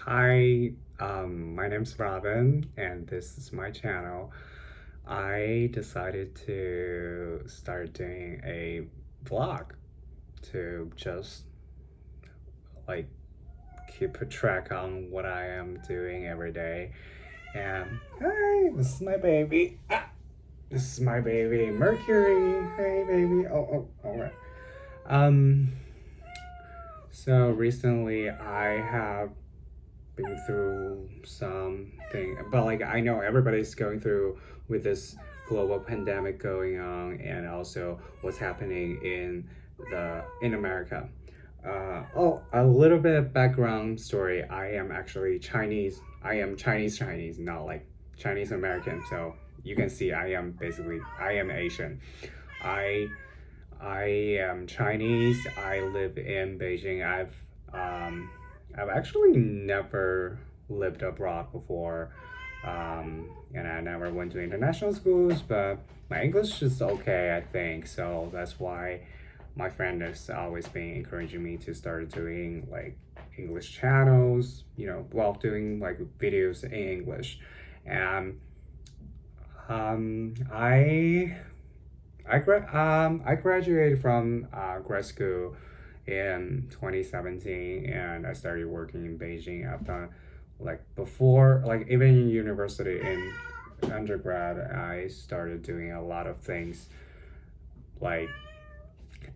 Hi, my name's Robyn, and this is my channel. I decided to start doing a vlog to just like keep a track on what I am doing every day. And hi, this is my baby. This is my baby, Mercury. Hey, baby. All right. Um, so recently I have been through something, but like I know everybody's going through with this global pandemic going on, and also what's happening in America. A little bit of background story. I am actually Chinese. I am Chinese, not like Chinese American. So you can see I am Asian. I I am Chinese. I live in Beijing. Um, I've actually never lived abroad before, and I never went to international schools. But my English is okay, I think. So that's why my friend has always been encouraging me to start doing like English channels. While doing like videos in English, and I I graduated from grad school in 2017, and I started working in Beijing. I've done like before, like even in university in undergrad, I started doing a lot of things. Like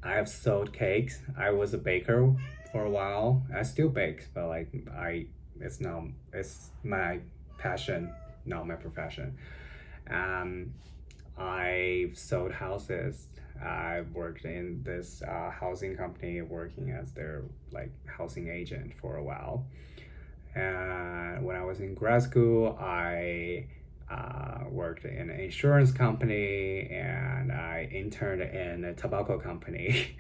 I have sold cakes. I was a baker for a while. I still bake, but like it's my passion, not my profession. Um, I've sold houses. I worked in this housing company, working as their like housing agent for a while. And when I was in grad school, I worked in an insurance company, and I interned in a tobacco company.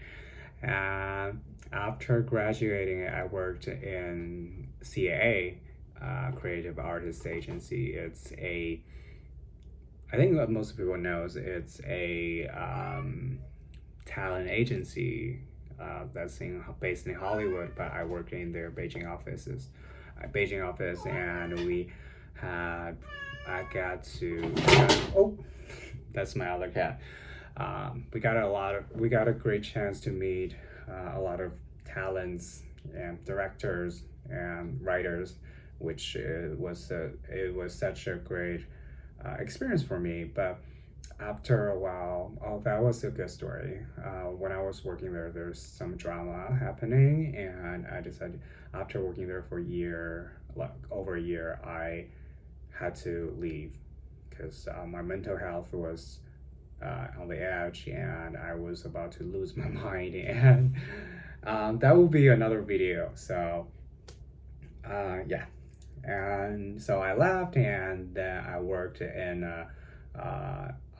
And after graduating, I worked in CAA, Creative Artist Agency. I think what most people knows, it's a talent agency based in Hollywood, but I worked in their Beijing office, and had I got to oh, that's my other cat. We got a great chance to meet a lot of talents and directors and writers, which it was such a great experience for me. But after a while, oh, that was a good story. When I was working there, there's some drama happening, and I decided after working there for a year, like over a year, I had to leave because my mental health was on the edge, and I was about to lose my mind. And that will be another video. So yeah, and so I left, and then I worked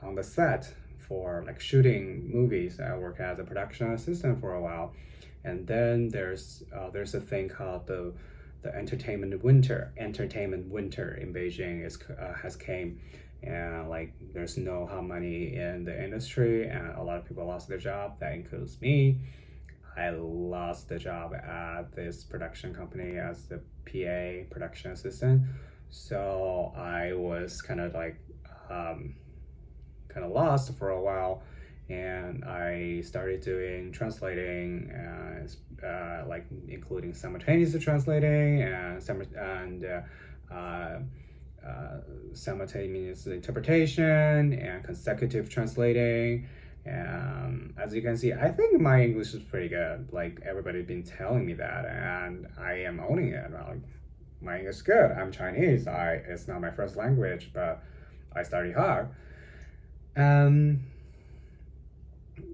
on the set for like shooting movies. I worked as a production assistant for a while, and then there's a thing called the entertainment winter in Beijing has came, and like there's no hot money in the industry, and a lot of people lost their job. That includes me. I lost the job at this production company as the PA production assistant. So I was kind of lost for a while, and I started doing translating, like including simultaneous translating uh, simultaneous interpretation and consecutive translating. And as you can see, I think my English is pretty good. Like everybody's been telling me that, and I am owning it. Like, my English is good. I'm Chinese. It's not my first language, but I study hard. Um,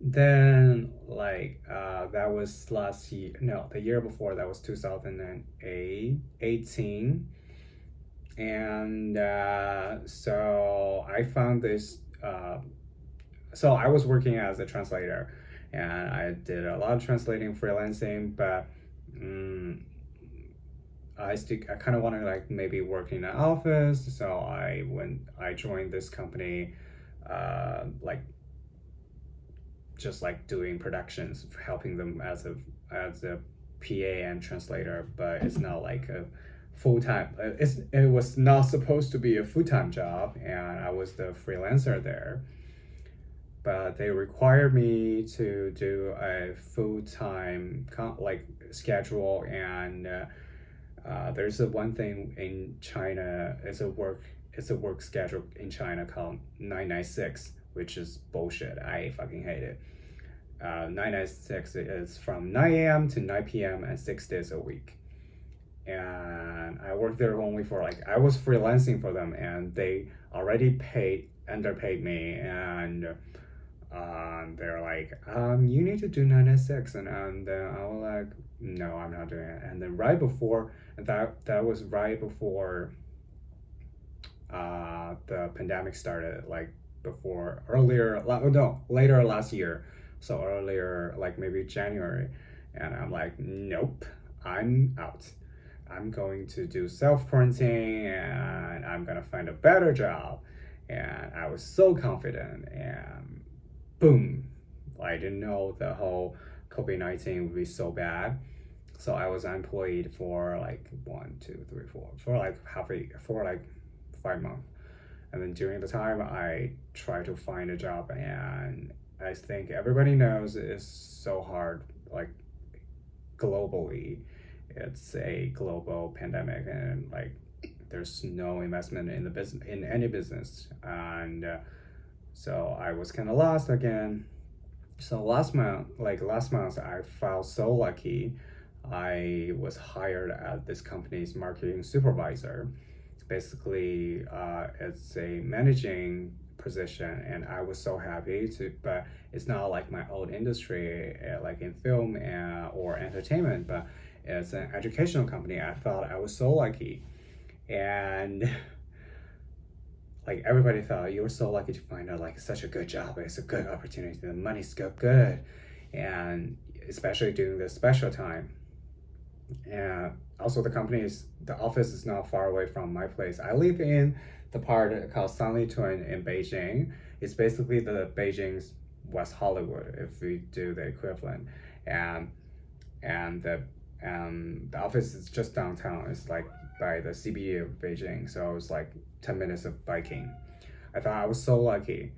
then that was last year. No, the year before that was 2018, and so I found this. So I was working as a translator, and I did a lot of translating, freelancing, but I kind of wanted to like maybe work in an office. So I joined this company, like just like doing productions, helping them as a PA and translator, but it's not like a full-time. It was not supposed to be a full-time job, and I was the freelancer there. But they required me to do a full-time like schedule, and there's a one thing in China. It's a work schedule in China called 996, which is bullshit. I fucking hate it. 996 is from 9 a.m. to 9 p.m. and 6 days a week. And I worked there only for like, I was freelancing for them, and they already underpaid me, and they're like, you need to do 996, and then I was like, no, I'm not doing it. And then right before that was right before the pandemic started, like later last year, so earlier, like maybe January. And I'm like, nope, I'm out. I'm going to do self-quarantine, and I'm gonna find a better job. And I was so confident, and boom, I didn't know the whole COVID-19 would be so bad. So I was unemployed for like 1, 2, 3, 4, for like 5 months. And then during the time, I tried to find a job, and I think everybody knows it's so hard, like globally. It's a global pandemic, and like there's no investment in the business, in any business. And so I was kind of lost again. So last month, I felt so lucky. I was hired at this company's marketing supervisor. Basically, it's a managing position, and I was so happy to. But it's not like my old industry, like in film or entertainment, but it's an educational company. I thought I was so lucky, and like everybody thought you were so lucky to find out like such a good job. It's a good opportunity. The money's good, and especially during this special time. And also the office is not far away from my place. I live in the part called Sanlitun in Beijing. It's basically the Beijing's West Hollywood, if we do the equivalent. And the office is just downtown. It's like by the CBD of Beijing, so it's like 10 minutes of biking. I thought I was so lucky.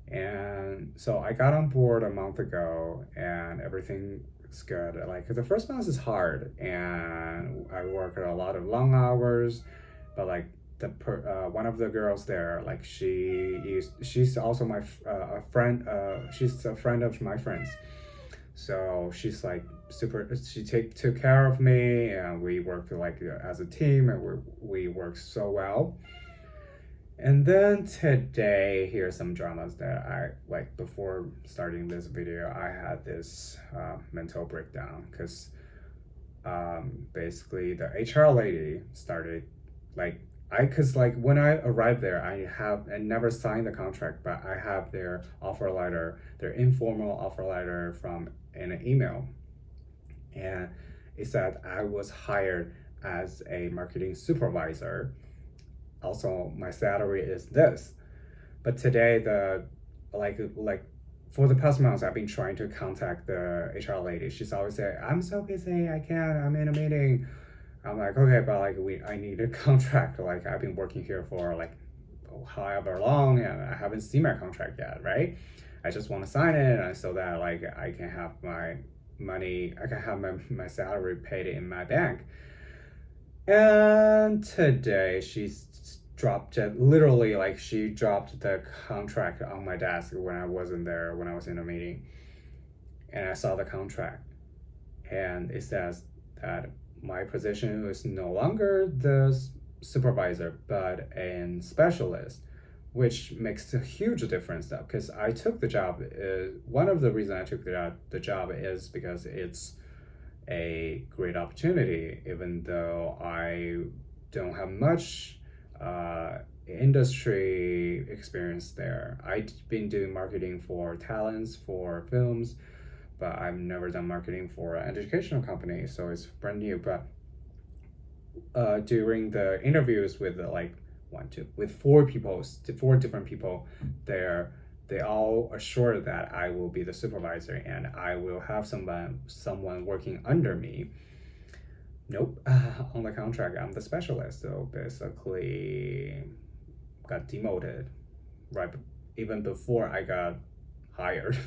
And so I got on board a month ago, and everything is good. Like the first month is hard, and I work a lot of long hours, but like one of the girls there, like she's also my a friend. She's a friend of my friends, so she's like super. She took care of me, and we worked like as a team, and we work so well. And then today, here's some dramas that I like. Before starting this video, I had this mental breakdown because basically the HR lady started like because like when I arrived there, I never signed the contract, but I have their offer letter, their informal offer letter from in an email, and it said I was hired as a marketing supervisor. Also, my salary is this. But today, like for the past months, I've been trying to contact the HR lady. She's always saying, "I'm so busy, I can't. I'm in a meeting." I'm like, okay, but like I need a contract. Like I've been working here for like however long, and I haven't seen my contract yet, right? I just want to sign it, so that like I can have my money, I can have my salary paid in my bank. And today she's dropped it, literally like she dropped the contract on my desk when I wasn't there, when I was in a meeting. And I saw the contract, and it says that my position is no longer the supervisor, but a specialist, which makes a huge difference though, because I took the job. One of the reasons I took the job is because it's a great opportunity, even though I don't have much industry experience there. I've been doing marketing for talents, for films, but I've never done marketing for an educational company, so it's brand new. But during the interviews with with four different people there, they all assured that I will be the supervisor and I will have someone working under me. Nope. On the contract, I'm the specialist, so basically got demoted right even before I got hired.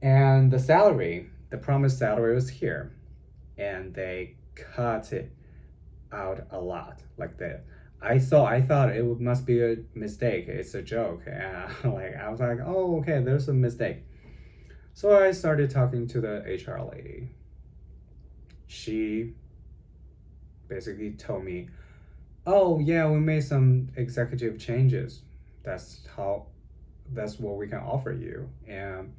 And the salary, the promised salary was here, and they cut it out a lot. Like the I thought it must be a mistake. It's a joke, and like I was like, oh, okay, there's a mistake. So I started talking to the HR lady. She basically told me, oh yeah, we made some executive changes. That's how that's what we can offer you. And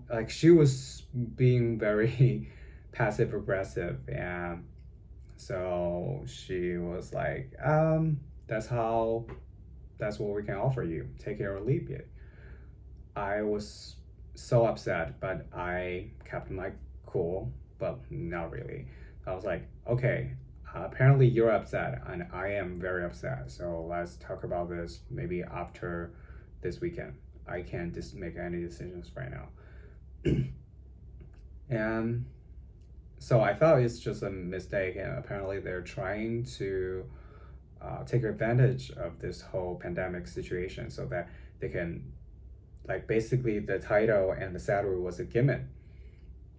like she was being very passive aggressive, and so she was like, that's what we can offer you. Take it or leave it. I was so upset, but I kept my cool, but not really. I was like, okay, apparently you're upset, and I am very upset. So let's talk about this maybe after this weekend. I can't just make any decisions right now. And so I thought it's just a mistake, and apparently they're trying to take advantage of this whole pandemic situation so that they can, like, basically the title and the salary was a gimmick,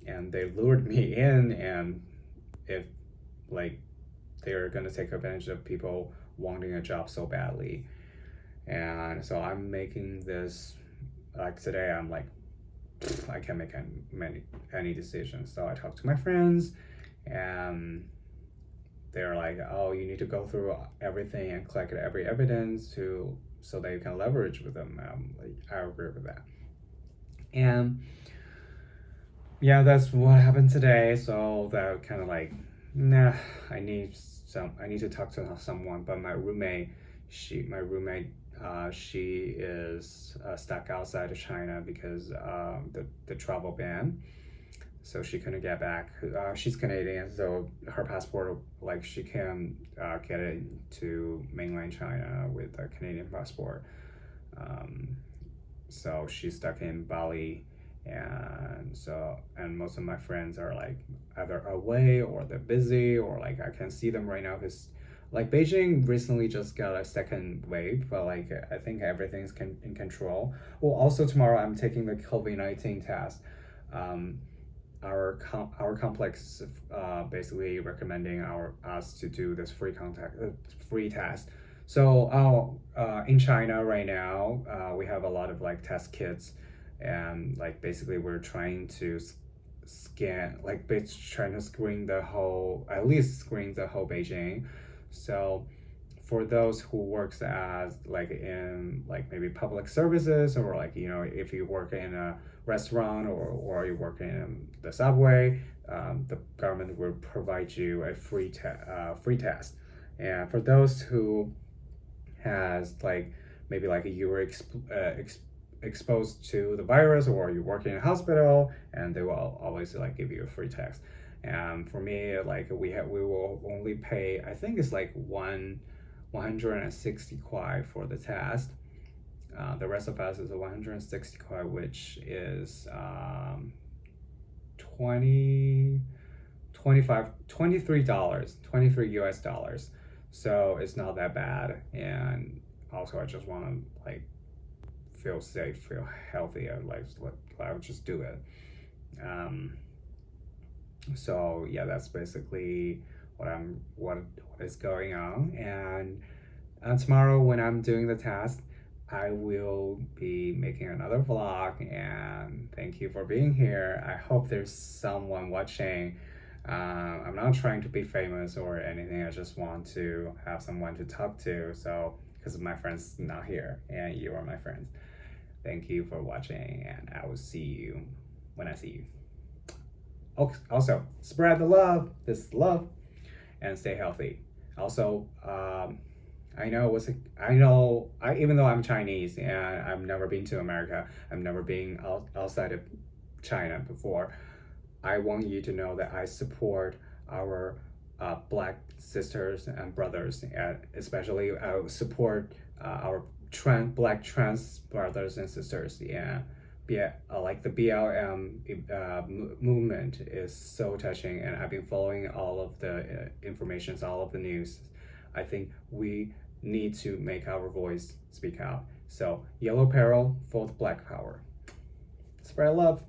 and they lured me in, and if like they're gonna take advantage of people wanting a job so badly. And so I'm making this, like today I'm like, I can't make any decisions. So I talked to my friends, and they're like, oh, you need to go through everything and collect every evidence to so that you can leverage with them. Like, I agree with that. And yeah, that's what happened today. So that kind of like, nah, I need to talk to someone. But my roommate, she is stuck outside of China because the travel ban. So she couldn't get back. She's Canadian, so her passport, like she can get it to mainland China with a Canadian passport. Um, so she's stuck in Bali, and most of my friends are like either away or they're busy, or like I can't see them right now because like Beijing recently just got a second wave, but like I think everything's in control. Well, also tomorrow I'm taking the COVID-19 test. Um, our complex is basically recommending us to do this free test. So in China right now, we have a lot of like test kits, and like basically we're trying to scan, like trying to screen the whole, at least screen the whole Beijing. So for those who works as like in like maybe public services, or like if you work in a restaurant, or you work in the subway, the government will provide you a free test. And for those who has like maybe like you were exposed to the virus, or you work in a hospital, and they will always like give you a free test. And for me, like we will only pay, I think it's like 160 kwai for the test. The rest of us is a 160 kwai, which is 20 25 $23 23 US dollars. So it's not that bad. And also I just want to like feel safe, feel healthy. I would just do it. um so yeah, that's basically what is going on. And tomorrow when I'm doing the test, I will be making another vlog. And thank you for being here. I hope there's someone watching. I'm not trying to be famous or anything. I just want to have someone to talk to. So, because my friend's not here, and you are my friends. Thank you for watching, and I will see you when I see you. Oh, also, spread the love. This is love, and stay healthy. Also, even though I'm Chinese and I've never been to America, I've never been outside of China before, I want you to know that I support our black sisters and brothers, and especially I support our black trans brothers and sisters. Yeah, like the BLM movement is so touching, and I've been following all of the informations, all of the news. I think we need to make our voice speak out. So, yellow peril for the black power. Spread love.